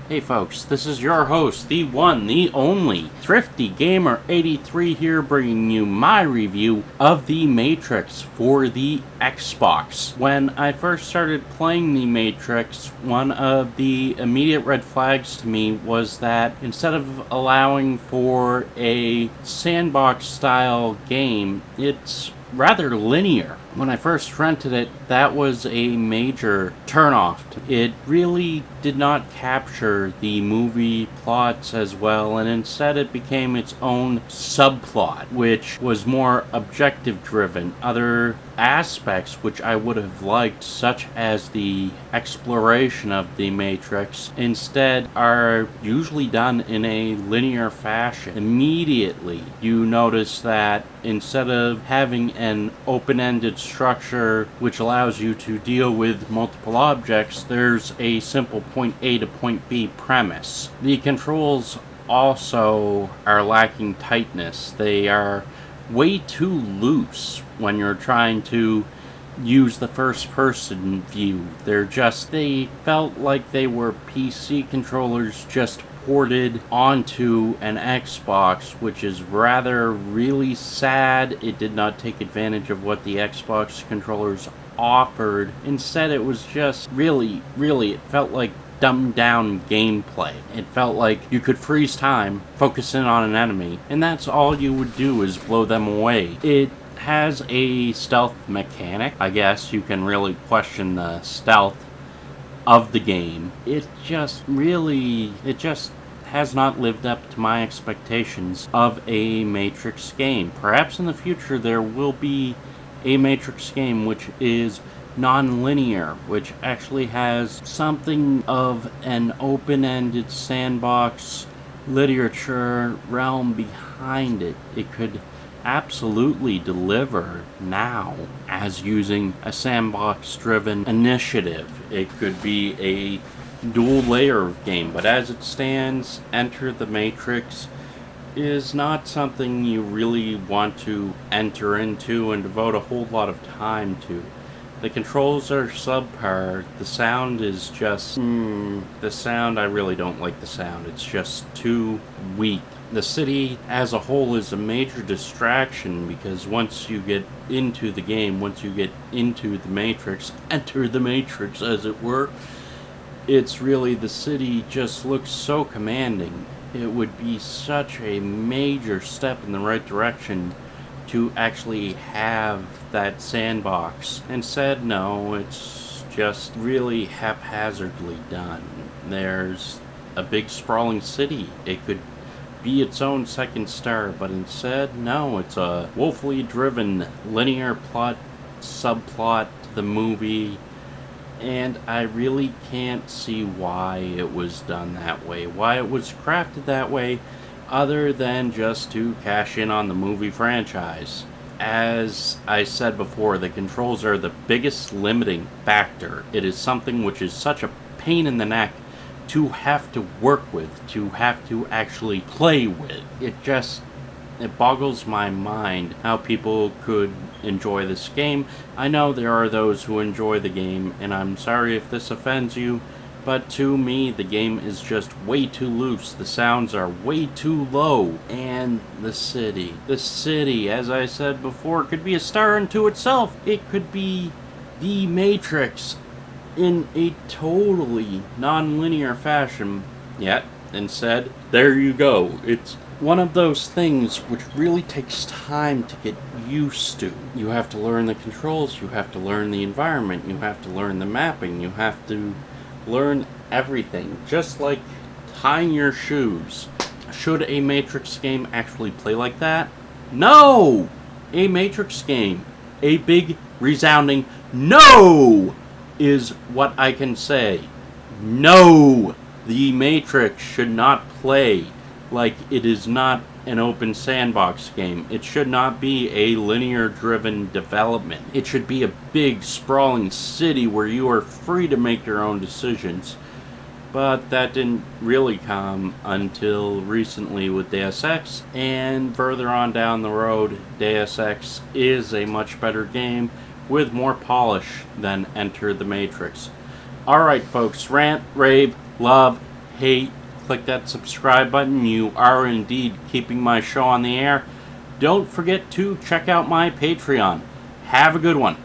Hey folks, this is your host, the one, the only, Thrifty Gamer 83 here, bringing you my review of The Matrix for the Xbox. When I first started playing The Matrix, one of the immediate red flags to me was that instead of allowing for a sandbox style game, it's rather linear. When I first rented it, that was a major turnoff. It really did not capture the movie plots as well, and instead it became its own subplot, which was more objective driven. Other aspects which I would have liked, such as the exploration of the Matrix, instead are usually done in a linear fashion. Immediately, you notice that instead of having an open-ended structure which allows you to deal with multiple objects, there's a simple point A to point B premise. The controls also are lacking tightness. They are way too loose when you're trying to use the first person view. They felt like they were PC controllers just ported onto an Xbox, which is rather really sad. It did not take advantage of what the Xbox controllers offered. Instead, it was just really, it felt like dumbed down gameplay. It felt like you could freeze time, focus in on an enemy, and that's all you would do is blow them away. It has a stealth mechanic. I guess you can really question the stealth of the game. It just has not lived up to my expectations of a Matrix game. Perhaps in the future there will be a Matrix game which is non-linear, which actually has something of an open-ended sandbox literature realm behind it. It could absolutely deliver now as using a sandbox-driven initiative. It could be a dual layer of game, but as it stands, Enter the Matrix is not something you really want to enter into and devote a whole lot of time to. The controls are subpar. The sound is just... I really don't like the sound. It's just too weak. The city as a whole is a major distraction because once you get into the game, once you get into the Matrix, enter the Matrix as it were, it's really, the city just looks so commanding. It would be such a major step in the right direction to actually have that sandbox. Instead, no, it's just really haphazardly done. There's a big sprawling city. It could be its own second star, but instead, no, it's a woefully driven linear plot, subplot to the movie, and I really can't see why it was done that way, why it was crafted that way, other than just to cash in on the movie franchise. As I said before, the controls are the biggest limiting factor. It is something which is such a pain in the neck to have to work with, to have to actually play with. It boggles my mind how people could enjoy this game. I know there are those who enjoy the game, and I'm sorry if this offends you, but to me, the game is just way too loose. The sounds are way too low. And the city, as I said before, could be a star unto itself. It could be the Matrix in a totally non-linear fashion. Yet, instead, there you go. It's one of those things which really takes time to get used to. You have to learn the controls, you have to learn the environment, you have to learn the mapping, you have to learn everything. Just like tying your shoes. Should a Matrix game actually play like that? No! A Matrix game. A big, resounding no is what I can say. No! The Matrix should not play like it is not an open sandbox game. It should not be a linear driven development. It should be a big sprawling city where you are free to make your own decisions. But that didn't really come until recently with Deus Ex, and further on down the road, Deus Ex is a much better game with more polish than Enter the Matrix. Alright folks, rant, rave, love, Hey, click that subscribe button. You are indeed keeping my show on the air. Don't forget to check out my Patreon. Have a good one.